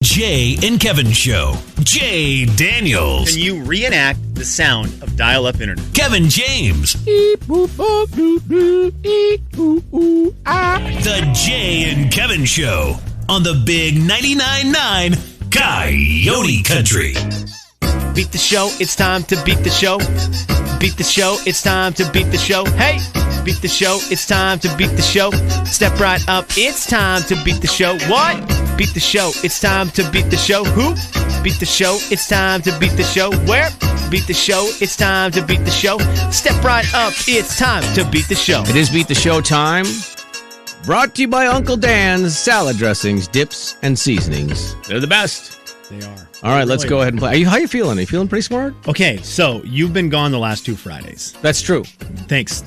Jay and Kevin Show. Jay Daniels. Can you reenact the sound of dial-up internet? Kevin James. The Jay and Kevin Show on the Big 99.9 Coyote Country. Beat the show, it's time to beat the show. Beat the show, it's time to beat the show. Hey! Beat the show, it's time to beat the show. Step right up, it's time to beat the show. What? Beat the show, it's time to beat the show. Who? Beat the show, it's time to beat the show. Where? Beat the show, it's time to beat the show. Step right up, it's time to beat the show. It is Beat the Show time. Brought to you by Uncle Dan's Salad Dressings, Dips, and Seasonings. They're the best. They are. All right, let's go ahead and play. How you feeling? Are you feeling pretty smart? Okay, so you've been gone the last 2 Fridays. That's true. Thanks.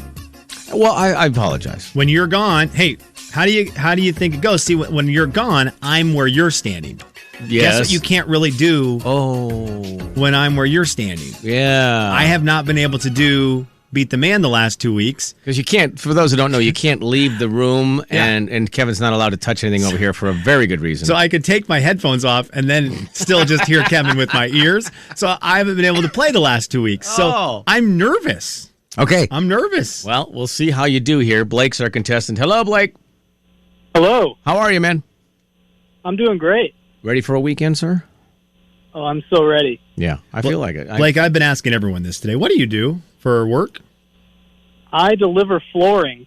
Well, I apologize. When you're gone, hey, how do you think it goes? See, when you're gone, I'm where you're standing. Yes. Guess what you can't really do when I'm where you're standing? Yeah. I have not been able to do Beat the Man the last 2 weeks. Because you can't, for those who don't know, you can't leave the room, and Kevin's not allowed to touch anything over here for a very good reason. So I could take my headphones off and then still just hear Kevin with my ears. So I haven't been able to play the last 2 weeks. So I'm nervous. Okay. I'm nervous. Well, we'll see how you do here. Blake's our contestant. Hello, Blake. Hello. How are you, man? I'm doing great. Ready for a weekend, sir? Oh, I'm so ready. Yeah, I feel like it. Blake, I've been asking everyone this today. What do you do for work? I deliver flooring.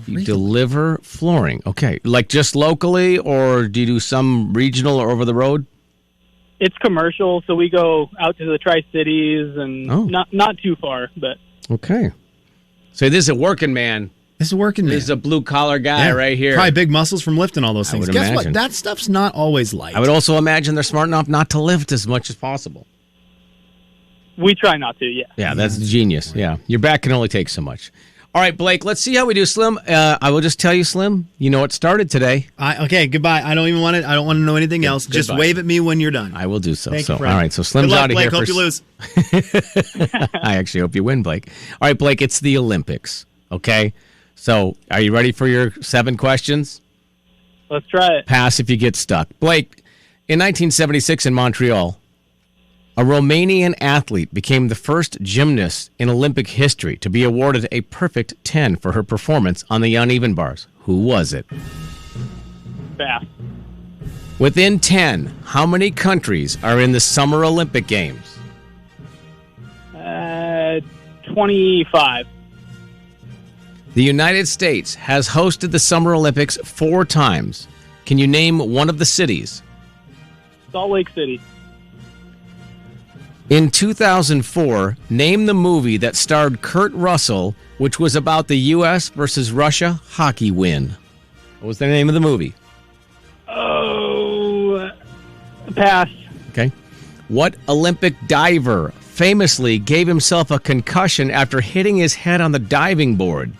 You deliver flooring. Okay. Like just locally, or do you do some regional or over the road? It's commercial, so we go out to the Tri-Cities and not too far, but... Okay. So this is a working man. This is a working man. This is a blue-collar guy right here. Probably big muscles from lifting all those things. would Guess imagine. what? That stuff's not always light. I would also imagine they're smart enough not to lift as much as possible. We try not to, yeah. Yeah, that's genius. Yeah. Your back can only take so much. All right, Blake, let's see how we do, Slim. I will just tell you, Slim, you know what started today. Okay, goodbye. I don't even want it. I don't want to know anything else. Just wave at me when you're done. I will do so. Thank you, all friend. right, so Slim's Good luck, out of Blake. here. Hope you lose. I actually hope you win, Blake. All right, Blake, it's the Olympics, okay? So are you ready for your 7 questions? Let's try it. Pass if you get stuck. Blake, in 1976 in Montreal, a Romanian athlete became the first gymnast in Olympic history to be awarded a perfect 10 for her performance on the uneven bars. Who was it? Fast. Within 10, how many countries are in the Summer Olympic Games? 25. The United States has hosted the Summer Olympics 4 times. Can you name one of the cities? Salt Lake City. In 2004, name the movie that starred Kurt Russell, which was about the U.S. versus Russia hockey win. What was the name of the movie? Oh, pass. Okay. What Olympic diver famously gave himself a concussion after hitting his head on the diving board?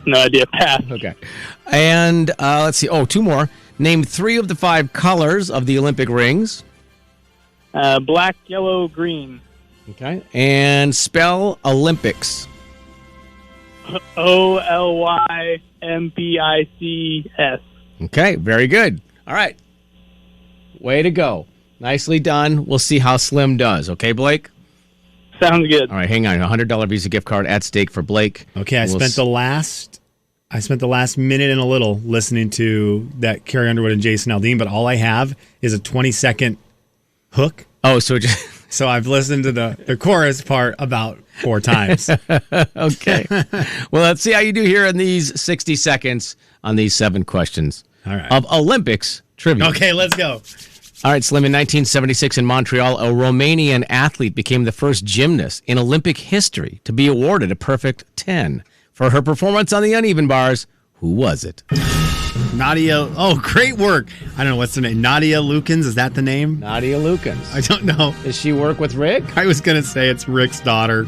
No idea. Pass. Okay. And let's see. 2 more. Name 3 of the 5 colors of the Olympic rings. Black, yellow, green. Okay. And spell Olympics. Olympics. Okay. Very good. All right. Way to go. Nicely done. We'll see how Slim does. Okay, Blake? Sounds good. All right, hang on. $100 Visa gift card at stake for Blake. Okay, I spent the last minute and a little listening to that Carrie Underwood and Jason Aldean, but all I have is a 20-second hook. Oh, so I've listened to the chorus part about 4 times. Okay. Well, let's see how you do here in these 60 seconds on these 7 questions of Olympics trivia. Okay, let's go. All right, Slim, in 1976 in Montreal, a Romanian athlete became the first gymnast in Olympic history to be awarded a perfect 10 for her performance on the uneven bars. Who was it? Nadia. Oh, great work. I don't know what's the name. Nadia Lukens. Is that the name? Nadia Lukens. I don't know. Does she work with Rick? I was going to say it's Rick's daughter.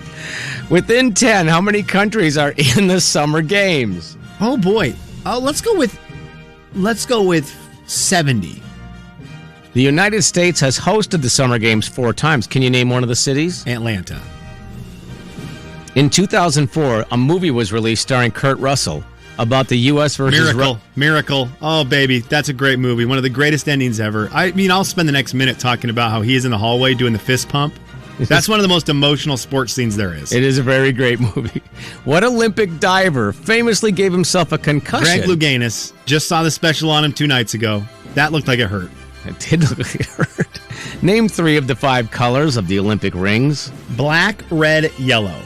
Within 10, how many countries are in the Summer Games? Oh, boy. Let's go with 70. The United States has hosted the Summer Games 4 times. Can you name one of the cities? Atlanta. In 2004, a movie was released starring Kurt Russell about the U.S. versus Miracle. Oh, baby. That's a great movie. One of the greatest endings ever. I mean, I'll spend the next minute talking about how he is in the hallway doing the fist pump. That's one of the most emotional sports scenes there is. It is a very great movie. What Olympic diver famously gave himself a concussion? Greg Louganis. Just saw the special on him 2 nights ago. That looked like it hurt. It did look like it hurt. Name 3 of the 5 colors of the Olympic rings. Black, red, yellow.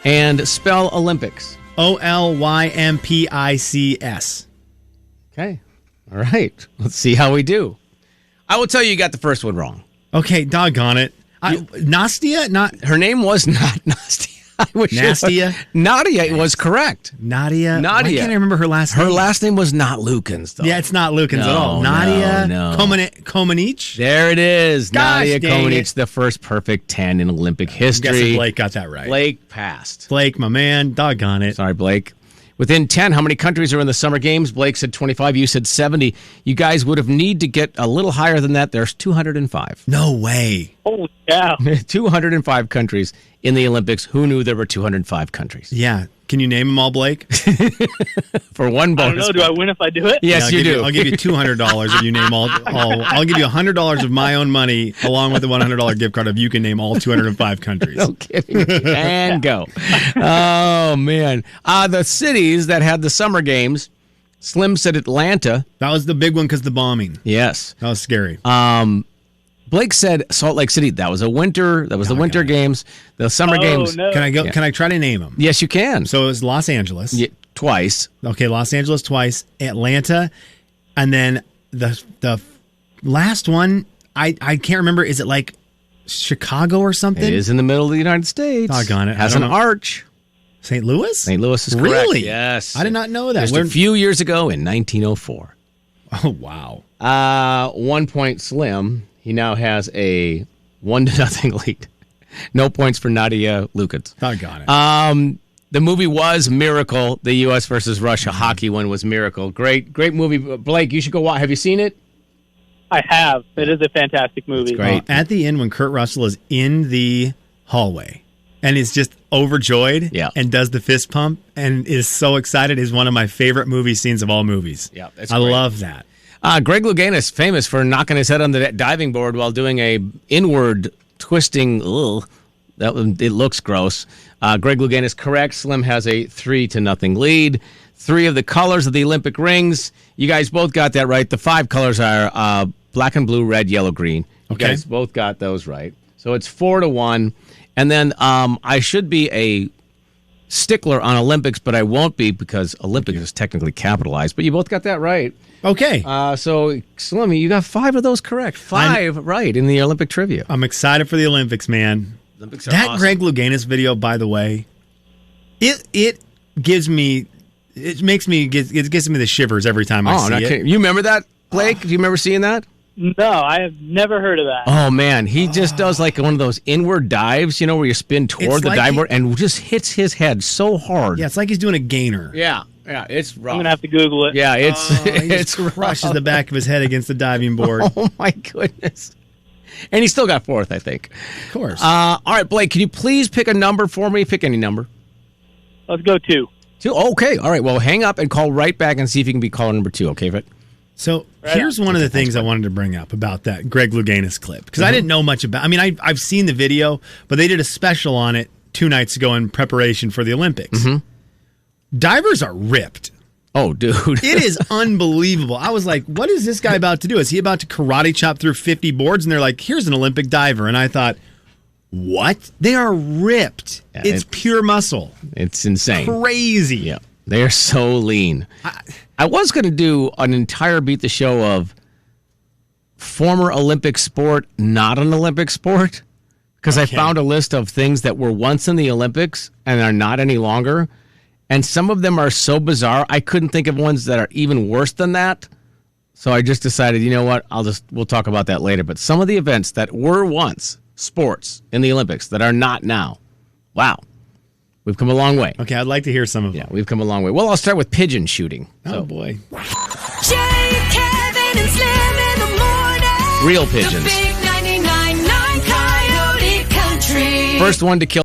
And spell Olympics. Olympics. Okay. All right. Let's see how we do. I will tell you got the first one wrong. Okay, doggone it. Nastia? Her name was not Nastia. Nastia? Nadia was correct. Nadia? Why can't I remember her last name? Her last name was not Lukens, though. Yeah, it's not Lukens at all. Nadia Comaneci? There it is. Gosh, Nadia Comaneci, the first perfect 10 in Olympic history. I'm guessing Blake got that right. Blake passed. Blake, my man, doggone it. Sorry, Blake. Within 10, how many countries are in the Summer Games? Blake said 25. You said 70. You guys would have need to get a little higher than that. There's 205. No way. Oh, yeah. 205 countries in the Olympics. Who knew there were 205 countries? Yeah. Can you name them all, Blake? For one bonus. I don't know. Do I win if I do it? Yes, yeah, you do. I'll give you $200 if you name all. I'll give you $100 of my own money along with the $100 gift card if you can name all 205 countries. No kidding. And go. Oh, man. The cities that had the Summer Games, Slim said Atlanta. That was the big one because the bombing. Yes. That was scary. Blake said Salt Lake City. That was the Winter Games. The Summer Games. No. Can I go? Yeah. Can I try to name them? Yes, you can. So it was Los Angeles. Yeah, twice. Okay, Los Angeles twice. Atlanta, and then the last one. I can't remember. Is it like Chicago or something? It is in the middle of the United States. Doggone it. Has an arch. St. Louis? St. Louis is correct. Really? Yes. I did not know that. Just a few years ago in 1904. Oh, wow. 1 point Slim. He now has a 1-0 lead. No points for Nadia Lukens. Doggone it. The movie was Miracle. The U.S. versus Russia hockey one was Miracle. Great movie. Blake, you should go watch. Have you seen it? I have. It is a fantastic movie. It's great. At the end, when Kurt Russell is in the hallway and is just overjoyed and does the fist pump and is so excited, is one of my favorite movie scenes of all movies. Yeah, that's I great. love that. Greg Louganis, famous for knocking his head on the diving board while doing a inward twisting. It looks gross. Greg Louganis, correct. Slim has a 3-0 lead. 3 of the colors of the Olympic rings. You guys both got that right. The 5 colors are black and blue, red, yellow, green. You guys both got those right. So it's 4-1. And then I should be a stickler on Olympics, but I won't be because Olympics is technically capitalized. But you both got that right. Okay. So, Slim, you got 5 of those correct. 5 right in the Olympic trivia. I'm excited for the Olympics, man. Olympics are that awesome. Greg Louganis video, by the way, it gives me, it gives me the shivers every time I see it. You remember that, Blake? Do you remember seeing that? No, I have never heard of that. Oh, man. He just does like one of those inward dives, where you spin toward the dive board and just hits his head so hard. Yeah, it's like he's doing a gainer. Yeah, it's rough. I'm going to have to Google it. Yeah, it's crushes the back of his head against the diving board. Oh, my goodness. And he still got 4th, I think. Of course. All right, Blake, can you please pick a number for me? Pick any number. Let's go 2. 2? Okay. All right. Well, hang up and call right back and see if you can be caller number 2. Okay, Fred? So here's one of the things I wanted to bring up about that Greg Louganis clip. Because I didn't know much about I've seen the video, but they did a special on it 2 nights ago in preparation for the Olympics. Mm-hmm. Divers are ripped. Oh, dude. It is unbelievable. I was like, what is this guy about to do? Is he about to karate chop through 50 boards? And they're like, here's an Olympic diver. And I thought, what? They are ripped. Yeah, it's pure muscle. It's insane. Crazy. Yeah. They are so lean. I was going to do an entire Beat the Show of former Olympic sport, not an Olympic sport, because I found a list of things that were once in the Olympics and are not any longer. And some of them are so bizarre, I couldn't think of ones that are even worse than that. So I just decided, you know what, we'll talk about that later. But some of the events that were once sports in the Olympics that are not now, wow. We've come a long way. Okay, I'd like to hear some of them. Yeah, we've come a long way. Well, I'll start with pigeon shooting. Oh, boy. Jay, Kevin, and Slim in the morning. Real pigeons. The big 99.9 Coyote Country. First one to kill